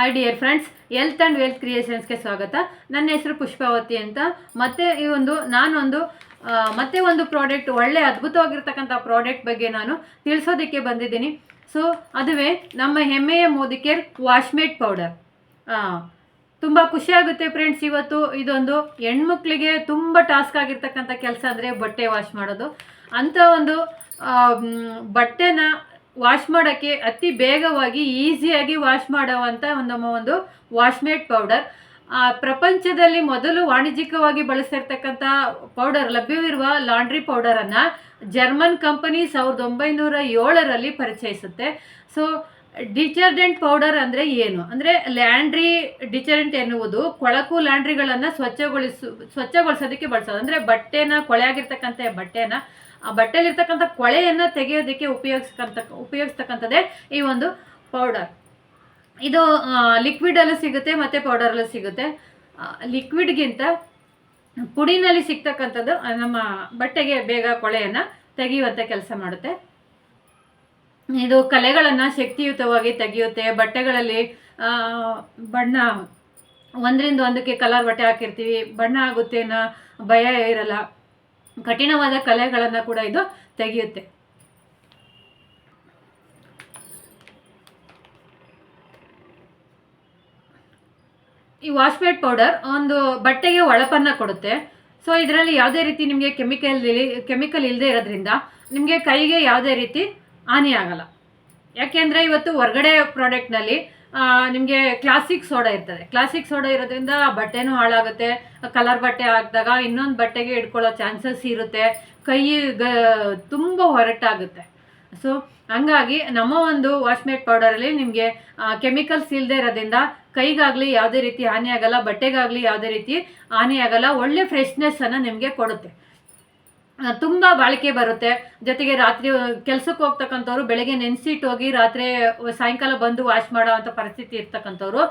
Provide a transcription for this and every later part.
Hi dear friends, health and wealth ಕ್ರಿಯೇಷನ್ಸ್ಗೆ ಸ್ವಾಗತ. ನನ್ನ ಹೆಸರು ಪುಷ್ಪಾವತಿ ಅಂತ. ಮತ್ತೆ ಮತ್ತೆ ಒಂದು ಪ್ರಾಡಕ್ಟ್, ಒಳ್ಳೆ ಅದ್ಭುತವಾಗಿರ್ತಕ್ಕಂಥ ಪ್ರಾಡಕ್ಟ್ ಬಗ್ಗೆ ನಾನು ತಿಳಿಸೋದಕ್ಕೆ ಬಂದಿದ್ದೀನಿ. ಸೊ ಅದುವೇ ನಮ್ಮ ಹೆಮ್ಮೆಯ ಮೋದಿಕೇರ್ ವಾಶ್ಮೇಟ್ ಪೌಡರ್. ತುಂಬ ಖುಷಿಯಾಗುತ್ತೆ ಫ್ರೆಂಡ್ಸ್. ಇವತ್ತು ಇದೊಂದು ಹೆಣ್ಮಕ್ಳಿಗೆ ತುಂಬ ಟಾಸ್ಕ್ ಆಗಿರ್ತಕ್ಕಂಥ ಕೆಲಸ ಅಂದರೆ ಬಟ್ಟೆ ವಾಶ್ ಮಾಡೋದು. ಅಂಥ ಒಂದು ಬಟ್ಟೆನ ವಾಶ್ ಮಾಡೋಕ್ಕೆ ಅತಿ ಬೇಗವಾಗಿ ಈಸಿಯಾಗಿ ವಾಶ್ ಮಾಡುವಂಥ ಒಂದು ವಾಶ್ಮೇಟ್ ಪೌಡರ್. ಪ್ರಪಂಚದಲ್ಲಿ ಮೊದಲು ವಾಣಿಜ್ಯಿಕವಾಗಿ ಬಳಸ್ತಿರ್ತಕ್ಕಂಥ ಪೌಡರ್, ಲಭ್ಯವಿರುವ ಲಾಂಡ್ರಿ ಪೌಡರನ್ನು ಜರ್ಮನ್ ಕಂಪನಿ 1907ರಲ್ಲಿ ಪರಿಚಯಿಸುತ್ತೆ. ಸೊ ಡಿಟರ್ಜೆಂಟ್ ಪೌಡರ್ ಅಂದರೆ ಏನು ಅಂದರೆ, ಲ್ಯಾಂಡ್ರಿ ಡಿಟರ್ಜೆಂಟ್ ಎನ್ನುವುದು ಕೊಳಕು ಲ್ಯಾಂಡ್ರಿಗಳನ್ನು ಸ್ವಚ್ಛಗೊಳಿಸೋದಕ್ಕೆ ಬಳಸೋದು. ಅಂದರೆ ಬಟ್ಟೆನ, ಕೊಳೆಯಾಗಿರ್ತಕ್ಕಂಥ ಬಟ್ಟೆನ, ಆ ಬಟ್ಟೆಲಿರ್ತಕ್ಕಂಥ ಕೊಳೆಯನ್ನು ತೆಗೆಯೋದಕ್ಕೆ ಉಪಯೋಗಿಸ್ತಕ್ಕಂಥದ್ದೇ ಈ ಒಂದು ಪೌಡರ್. ಇದು ಲಿಕ್ವಿಡಲ್ಲೂ ಸಿಗುತ್ತೆ ಮತ್ತು ಪೌಡರಲ್ಲೂ ಸಿಗುತ್ತೆ. ಲಿಕ್ವಿಡ್ಗಿಂತ ಪುಡಿನಲ್ಲಿ ಸಿಗ್ತಕ್ಕಂಥದ್ದು ನಮ್ಮ ಬಟ್ಟೆಗೆ ಬೇಗ ಕೊಳೆಯನ್ನು ತೆಗೆಯುವಂಥ ಕೆಲಸ ಮಾಡುತ್ತೆ. ಇದು ಕಲೆಗಳನ್ನು ಶಕ್ತಿಯುತವಾಗಿ ತೆಗೆಯುತ್ತೆ. ಬಟ್ಟೆಗಳಲ್ಲಿ ಬಣ್ಣ, ಒಂದರಿಂದ ಒಂದಕ್ಕೆ ಕಲರ್ ಬಟ್ಟೆ ಹಾಕಿರ್ತೀವಿ, ಬಣ್ಣ ಆಗುತ್ತೆ ಅನ್ನೋ ಭಯ ಇರಲ್ಲ. ಕಠಿಣವಾದ ಕಲೆಗಳನ್ನು ಕೂಡ ಇದು ತೆಗೆಯುತ್ತೆ. ಈ ವಾಶ್ಮೇಟ್ ಪೌಡರ್ ಒಂದು ಬಟ್ಟೆಗೆ ಹೊಳಪನ್ನು ಕೊಡುತ್ತೆ. ಸೊ ಇದರಲ್ಲಿ ಯಾವುದೇ ರೀತಿ ನಿಮಗೆ ಕೆಮಿಕಲ್ ಇಲ್ಲದೆ ಇರೋದ್ರಿಂದ ನಿಮಗೆ ಕೈಗೆ ಯಾವುದೇ ರೀತಿ ಹಾನಿ ಆಗಲ್ಲ. ಯಾಕೆಂದರೆ ಇವತ್ತು ಹೊರಗಡೆ ಪ್ರಾಡಕ್ಟ್ನಲ್ಲಿ ನಿಮಗೆ ಕ್ಲಾಸಿಕ್ ಸೋಡಾ ಇರ್ತದೆ. ಕ್ಲಾಸಿಕ್ ಸೋಡಾ ಇರೋದ್ರಿಂದ ಬಟ್ಟೆನೂ ಹಾಳಾಗುತ್ತೆ. ಕಲರ್ ಬಟ್ಟೆ ಹಾಕಿದಾಗ ಇನ್ನೊಂದು ಬಟ್ಟೆಗೆ ಇಟ್ಕೊಳ್ಳೋ ಚಾನ್ಸಸ್ ಇರುತ್ತೆ. ಕೈ ತುಂಬ ಹೊರಟಾಗುತ್ತೆ. ಸೊ ಹಂಗಾಗಿ ನಮ್ಮ ಒಂದು ವಾಶ್ಮೇಟ್ ಪೌಡರಲ್ಲಿ ನಿಮಗೆ ಕೆಮಿಕಲ್ಸ್ ಇಲ್ಲದೆ ಇರೋದ್ರಿಂದ ಕೈಗಾಗಲಿ ಯಾವುದೇ ರೀತಿ ಹಾನಿ ಆಗಲ್ಲ, ಬಟ್ಟೆಗಾಗಲಿ ಯಾವುದೇ ರೀತಿ ಹಾನಿ ಆಗಲ್ಲ. ಒಳ್ಳೆ ಫ್ರೆಶ್ನೆಸ್ಸನ್ನು ನಿಮಗೆ ಕೊಡುತ್ತೆ. ತುಂಬ ಬಾಳಿಕೆ ಬರುತ್ತೆ. ಜೊತೆಗೆ ರಾತ್ರಿ ಕೆಲಸಕ್ಕೆ ಹೋಗ್ತಕ್ಕಂಥವ್ರು ಬೆಳಗ್ಗೆ ನೆನೆಸಿಟ್ಟು ಹೋಗಿ ರಾತ್ರಿ ಸಾಯಂಕಾಲ ಬಂದು ವಾಶ್ ಮಾಡೋ ಅಂಥ ಪರಿಸ್ಥಿತಿ ಇರ್ತಕ್ಕಂಥವ್ರು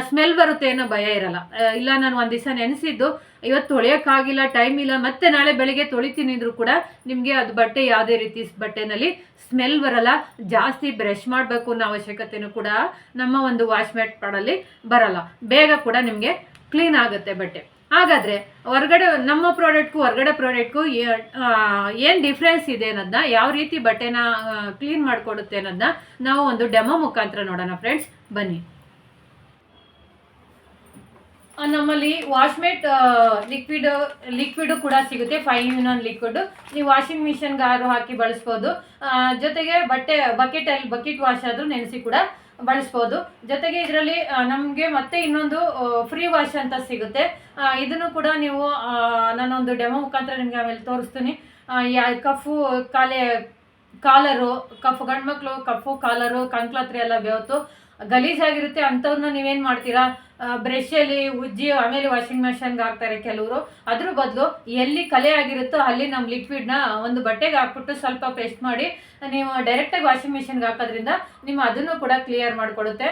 ಸ್ಮೆಲ್ ಬರುತ್ತೆ ಅನ್ನೋ ಭಯ ಇರಲ್ಲ. ಇಲ್ಲ, ನಾನು ಒಂದು ದಿವಸ ನೆನೆಸಿದ್ದು ಇವತ್ತು ತೊಳೆಯೋಕ್ಕಾಗಿಲ್ಲ, ಟೈಮ್ ಇಲ್ಲ, ಮತ್ತೆ ನಾಳೆ ಬೆಳಗ್ಗೆ ತೊಳಿತೀನಿ ಅಂದರೂ ಕೂಡ ನಿಮಗೆ ಅದು ಬಟ್ಟೆ ಯಾವುದೇ ರೀತಿ ಬಟ್ಟೆನಲ್ಲಿ ಸ್ಮೆಲ್ ಬರಲ್ಲ. ಜಾಸ್ತಿ ಬ್ರಷ್ ಮಾಡಬೇಕು ಅನ್ನೋ ಅವಶ್ಯಕತೆಯೂ ಕೂಡ ನಮ್ಮ ಒಂದು ವಾಶ್ಮೇಟ್ ಪೌಡರಲ್ಲಿ ಬರಲ್ಲ. ಬೇಗ ಕೂಡ ನಿಮಗೆ ಕ್ಲೀನ್ ಆಗುತ್ತೆ ಬಟ್ಟೆ. ಹಾಗಾದರೆ ನಮ್ಮ ಪ್ರಾಡಕ್ಟ್ಗೂ ಹೊರಗಡೆ ಪ್ರಾಡಕ್ಟ್ಗೂ ಏನು ಡಿಫ್ರೆನ್ಸ್ ಇದೆ ಅನ್ನೋದನ್ನ, ಯಾವ ರೀತಿ ಬಟ್ಟೆನ ಕ್ಲೀನ್ ಮಾಡಿಕೊಡುತ್ತೆ ಅನ್ನೋದನ್ನ ನಾವು ಒಂದು ಡೆಮೋ ಮುಖಾಂತರ ನೋಡೋಣ ಫ್ರೆಂಡ್ಸ್, ಬನ್ನಿ. ನಮ್ಮಲ್ಲಿ ವಾಶ್ಮೇಟ್ ಲಿಕ್ವಿಡು ಕೂಡ ಸಿಗುತ್ತೆ. 5-in-1 liquid. ನೀವು ವಾಷಿಂಗ್ ಮಿಷನ್ಗಾರು ಹಾಕಿ ಬಳಸ್ಬೋದು. ಜೊತೆಗೆ ಬಕೆಟ್ ವಾಶ್ ಆದರೂ ನೆನೆಸಿ ಕೂಡ ಬಳಸ್ಬೋದು. ಜೊತೆಗೆ ಇದರಲ್ಲಿ ನಮಗೆ ಮತ್ತೆ ಇನ್ನೊಂದು ಫ್ರೀ ವಾಶ್ ಅಂತ ಸಿಗುತ್ತೆ. ಇದನ್ನು ಕೂಡ ನೀವು ನಾನೊಂದು ಡೆಮೋ ಮುಖಾಂತರ ನಿಮಗೆ ಆಮೇಲೆ ತೋರಿಸ್ತೀನಿ. ಕಾಲರು, ಗಂಡು ಮಕ್ಕಳು ಕಫು, ಕಾಲರು, ಕಂಕ್ಲಾತ್ರಿ ಎಲ್ಲ ಬೇವತ್ತು ಗಲೀಜಾಗಿರುತ್ತೆ. ಅಂಥವ್ರನ್ನ ನೀವೇನು ಮಾಡ್ತೀರಾ, ಬ್ರಷಲ್ಲಿ ಉಜ್ಜಿ ಆಮೇಲೆ ವಾಷಿಂಗ್ ಮಿಷನ್ಗೆ ಹಾಕ್ತಾರೆ ಕೆಲವರು. ಅದ್ರ ಬದಲು ಎಲ್ಲಿ ಕಲೆ ಆಗಿರುತ್ತೋ ಅಲ್ಲಿ ನಮ್ಮ ಲಿಕ್ವಿಡ್ನ ಒಂದು ಬಟ್ಟೆಗೆ ಹಾಕ್ಬಿಟ್ಟು ಸ್ವಲ್ಪ ಪೇಸ್ಟ್ ಮಾಡಿ ನೀವು ಡೈರೆಕ್ಟಾಗಿ ವಾಷಿಂಗ್ ಮಿಷನ್ಗೆ ಹಾಕೋದ್ರಿಂದ ನಿಮ್ಮ ಅದನ್ನು ಕೂಡ ಕ್ಲಿಯರ್ ಮಾಡಿಕೊಡುತ್ತೆ.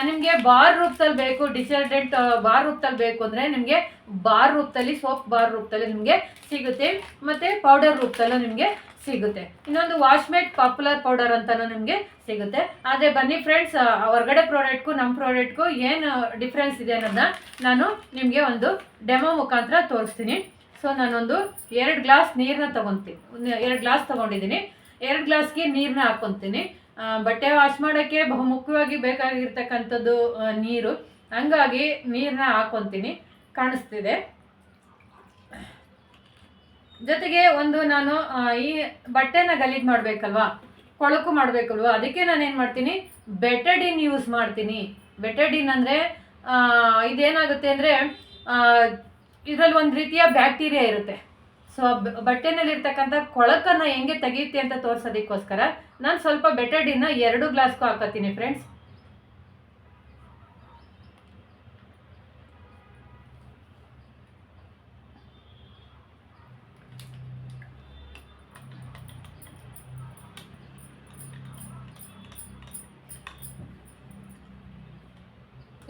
ನಿಮಗೆ ಬಾರ್ ರೂಪದಲ್ಲಿ ಬೇಕು, ಡಿಟರ್ಜೆಂಟ್ ಬಾರ್ ರೂಪದಲ್ಲಿ ಬೇಕು ಅಂದರೆ ನಿಮಗೆ ಬಾರ್ ರೂಪದಲ್ಲಿ, ಸೋಪ್ ಬಾರ್ ರೂಪದಲ್ಲಿ ನಿಮಗೆ ಸಿಗುತ್ತೆ. ಮತ್ತು ಪೌಡರ್ ರೂಪದಲ್ಲೂ ನಿಮಗೆ ಸಿಗುತ್ತೆ. ಇನ್ನೊಂದು ವಾಶ್ಮೇಟ್ ಪಾಪ್ಯುಲರ್ ಪೌಡರ್ ಅಂತಲೂ ನಿಮಗೆ ಸಿಗುತ್ತೆ. ಆದರೆ ಬನ್ನಿ ಫ್ರೆಂಡ್ಸ್, ಹೊರಗಡೆ ಪ್ರಾಡಕ್ಟ್ಗೂ ನಮ್ಮ ಪ್ರಾಡಕ್ಟ್ಗೂ ಏನು ಡಿಫ್ರೆನ್ಸ್ ಇದೆ ಅನ್ನೋದನ್ನ ನಾನು ನಿಮಗೆ ಒಂದು ಡೆಮೋ ಮುಖಾಂತರ ತೋರಿಸ್ತೀನಿ. ಸೊ ನಾನೊಂದು 2 ಗ್ಲಾಸ್ ನೀರನ್ನ ತೊಗೊತೀನಿ. 2 ಗ್ಲಾಸ್ ತೊಗೊಂಡಿದ್ದೀನಿ. 2 ಗ್ಲಾಸ್ಗೆ ನೀರನ್ನ ಹಾಕ್ಕೊತೀನಿ. ಬಟ್ಟೆ ವಾಶ್ ಮಾಡೋಕ್ಕೆ ಬಹುಮುಖ್ಯವಾಗಿ ಬೇಕಾಗಿರ್ತಕ್ಕಂಥದ್ದು ನೀರು. ಹಂಗಾಗಿ ನೀರನ್ನ ಹಾಕ್ಕೊತೀನಿ, ಕಾಣಿಸ್ತಿದೆ. ಜೊತೆಗೆ ನಾನು ಈ ಬಟ್ಟೆನ ಗಲೀಜು ಮಾಡಬೇಕಲ್ವಾ, ಕೊಳಕು ಮಾಡಬೇಕಲ್ವಾ, ಅದಕ್ಕೆ ನಾನೇನು ಮಾಡ್ತೀನಿ, ಬೆಟಡಿನ್ ಯೂಸ್ ಮಾಡ್ತೀನಿ. ಬೆಟಡಿನ್ ಅಂದರೆ ಇದೇನಾಗುತ್ತೆ ಅಂದರೆ ಇದರಲ್ಲಿ ಒಂದು ರೀತಿಯ ಬ್ಯಾಕ್ಟೀರಿಯಾ ಇರುತ್ತೆ. ಸೊ ಬಟ್ಟೆನಲ್ಲಿರ್ತಕ್ಕಂಥ ಕೊಳಕನ್ನು ಹೆಂಗೆ ತೆಗೆಯುತ್ತೆ ಅಂತ ತೋರಿಸೋದಕ್ಕೋಸ್ಕರ ನಾನು ಸ್ವಲ್ಪ ಬೆಟಡಿನ್ನ 2 ಗ್ಲಾಸ್ಗೂ ಹಾಕೋತೀನಿ ಫ್ರೆಂಡ್ಸ್.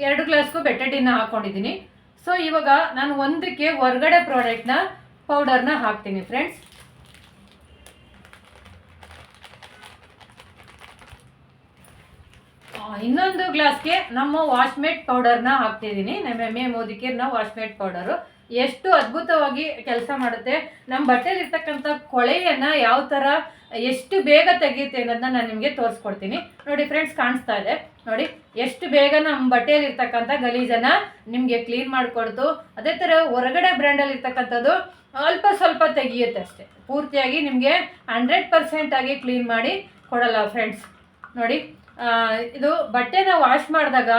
ಎರಡು ಗ್ಲಾಸ್ಗೂ ಬೆಟಡಿನ್ನ ಹಾಕೊಂಡಿದ್ದೀನಿ. ಸೊ ಇವಾಗ ನಾನು ಒಂದಕ್ಕೆ ಹೊರಗಡೆ ಪ್ರಾಡಕ್ಟ್ನ ಪೌಡರ್ನ ಹಾಕ್ತೀನಿ ಫ್ರೆಂಡ್ಸ್. ಇನ್ನೊಂದು ಗ್ಲಾಸ್ಗೆ ನಮ್ಮ ವಾಶ್ಮೇಟ್ ಪೌಡರ್ನ ಹಾಕ್ತಿದ್ದೀನಿ. ನಮ್ಮ ಎಮ್ಮೆ ಮೋದಿಕೇರ್ನ ವಾಶ್ಮೇಟ್ ಪೌಡರು ಎಷ್ಟು ಅದ್ಭುತವಾಗಿ ಕೆಲಸ ಮಾಡುತ್ತೆ. ನಮ್ಮ ಬಟ್ಟೆಲಿರ್ತಕ್ಕಂಥ ಕೊಳೆಯನ್ನು ಯಾವ ಥರ ಎಷ್ಟು ಬೇಗ ತೆಗೆಯುತ್ತೆ ಅನ್ನೋದನ್ನ ನಾನು ನಿಮಗೆ ತೋರಿಸ್ಕೊಡ್ತೀನಿ. ನೋಡಿ ಫ್ರೆಂಡ್ಸ್, ಕಾಣಿಸ್ತಾ ಇದೆ ನೋಡಿ ಎಷ್ಟು ಬೇಗ ನಮ್ಮ ಬಟ್ಟೆಯಲ್ಲಿರ್ತಕ್ಕಂಥ ಗಲೀಜನ್ನು ನಿಮಗೆ ಕ್ಲೀನ್ ಮಾಡಿಕೊಡ್ತು. ಅದೇ ಥರ ಹೊರಗಡೆ ಬ್ರ್ಯಾಂಡಲ್ಲಿ ಇರ್ತಕ್ಕಂಥದ್ದು ಅಲ್ಪ ಸ್ವಲ್ಪ ತೆಗಿಯುತ್ತೆ ಅಷ್ಟೇ, ಪೂರ್ತಿಯಾಗಿ ನಿಮಗೆ 100% ಆಗಿ ಕ್ಲೀನ್ ಮಾಡಿ ಕೊಡಲ್ಲ ಫ್ರೆಂಡ್ಸ್. ನೋಡಿ ಇದು ಬಟ್ಟೆನ ವಾಶ್ ಮಾಡಿದಾಗ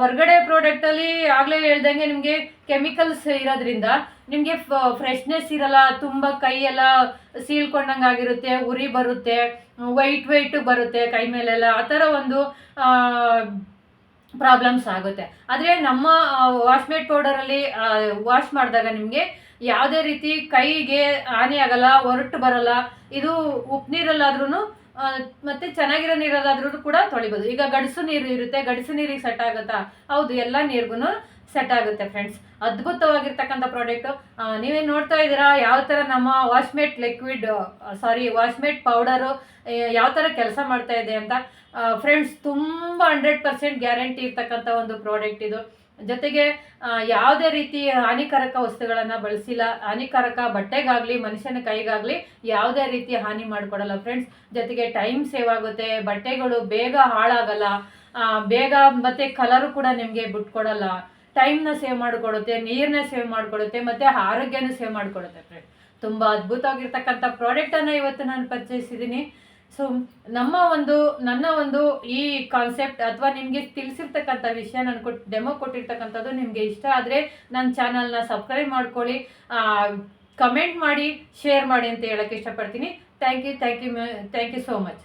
ಹೊರಗಡೆ ಪ್ರಾಡಕ್ಟಲ್ಲಿ ಆಗಲೇ ಹೇಳ್ದಂಗೆ ನಿಮಗೆ ಕೆಮಿಕಲ್ಸ್ ಇರೋದ್ರಿಂದ ನಿಮಗೆ ಫ್ರೆಶ್ನೆಸ್ ಇರಲ್ಲ, ತುಂಬ ಕೈಯೆಲ್ಲ ಸೀಳ್ಕೊಂಡಂಗೆ ಆಗಿರುತ್ತೆ, ಉರಿ ಬರುತ್ತೆ, ವೈಟ್ ಬರುತ್ತೆ ಕೈ ಮೇಲೆಲ್ಲ, ಆ ಥರ ಒಂದು ಪ್ರಾಬ್ಲಮ್ಸ್ ಆಗುತ್ತೆ. ಆದರೆ ನಮ್ಮ ವಾಶ್ಮೇಟ್ ಪೌಡರಲ್ಲಿ ವಾಶ್ ಮಾಡಿದಾಗ ನಿಮಗೆ ಯಾವುದೇ ರೀತಿ ಕೈಗೆ ಹಾನಿ ಆಗಲ್ಲ, ಹೊರಟು ಬರಲ್ಲ. ಇದು ಉಪ್ಪು ನೀರಲ್ಲಾದ್ರೂ ಮತ್ತು ಚೆನ್ನಾಗಿರೋ ನೀರಲ್ಲಾದ್ರೂ ಕೂಡ ತೊಳಿಬೋದು. ಈಗ ಗಡಸು ನೀರು ಇರುತ್ತೆ, ಗಡಸು ನೀರಿಗೆ ಸೆಟ್ ಆಗುತ್ತಾ? ಹೌದು, ಎಲ್ಲ ನೀರಿಗೂ ಸೆಟ್ ಆಗುತ್ತೆ ಫ್ರೆಂಡ್ಸ್. ಅದ್ಭುತವಾಗಿರ್ತಕ್ಕಂಥ ಪ್ರಾಡಕ್ಟು. ನೀವೇನು ನೋಡ್ತಾ ಇದ್ದೀರಾ ಯಾವ ಥರ ನಮ್ಮ ವಾಶ್ಮೇಟ್ ಪೌಡರು ಯಾವ ಥರ ಕೆಲಸ ಮಾಡ್ತಾ ಇದೆ ಅಂತ ಫ್ರೆಂಡ್ಸ್. ತುಂಬ 100% ಗ್ಯಾರಂಟಿ ಇರ್ತಕ್ಕಂಥ ಒಂದು ಪ್ರಾಡಕ್ಟ್ ಇದು. ಜೊತೆಗೆ ಯಾವುದೇ ರೀತಿ ಹಾನಿಕಾರಕ ವಸ್ತುಗಳನ್ನು ಬಳಸಿಲ್ಲ. ಹಾನಿಕಾರಕ ಬಟ್ಟೆಗಾಗಲಿ ಮನುಷ್ಯನ ಕೈಗಾಗಲಿ ಯಾವುದೇ ರೀತಿ ಹಾನಿ ಮಾಡಿಕೊಡಲ್ಲ ಫ್ರೆಂಡ್ಸ್. ಜೊತೆಗೆ ಟೈಮ್ ಸೇವ್ ಆಗುತ್ತೆ, ಬಟ್ಟೆಗಳು ಬೇಗ ಹಾಳಾಗಲ್ಲ, ಬೇಗ ಮತ್ತು ಕಲರು ಕೂಡ ನಿಮಗೆ ಬಿಟ್ಕೊಡಲ್ಲ. ಟೈಮ್ನ ಸೇವ್ ಮಾಡಿಕೊಡುತ್ತೆ, ನೀರನ್ನ ಸೇವ್ ಮಾಡಿಕೊಡುತ್ತೆ, ಮತ್ತು ಆರೋಗ್ಯನೂ ಸೇವ್ ಮಾಡಿಕೊಡುತ್ತೆ ಫ್ರೆಂಡ್ಸ್. ತುಂಬ ಅದ್ಭುತವಾಗಿರ್ತಕ್ಕಂಥ ಪ್ರಾಡಕ್ಟನ್ನು ಇವತ್ತು ನಾನು ಪರಿಚಯಿಸಿದ್ದೀನಿ. ಸೊ ನನ್ನ ಒಂದು ಈ ಕಾನ್ಸೆಪ್ಟ್ ಅಥವಾ ನಿಮಗೆ ತಿಳಿಸಿರ್ತಕ್ಕಂಥ ವಿಷಯ ನಾನು ಡೆಮೋ ಕೊಟ್ಟಿರ್ತಕ್ಕಂಥದ್ದು ನಿಮಗೆ ಇಷ್ಟ ಆದರೆ ನನ್ನ ಚಾನಲ್ನ ಸಬ್ಸ್ಕ್ರೈಬ್ ಮಾಡ್ಕೊಳ್ಳಿ, ಕಮೆಂಟ್ ಮಾಡಿ, ಶೇರ್ ಮಾಡಿ ಅಂತ ಹೇಳೋಕ್ಕೆ ಇಷ್ಟಪಡ್ತೀನಿ. Thank you so much.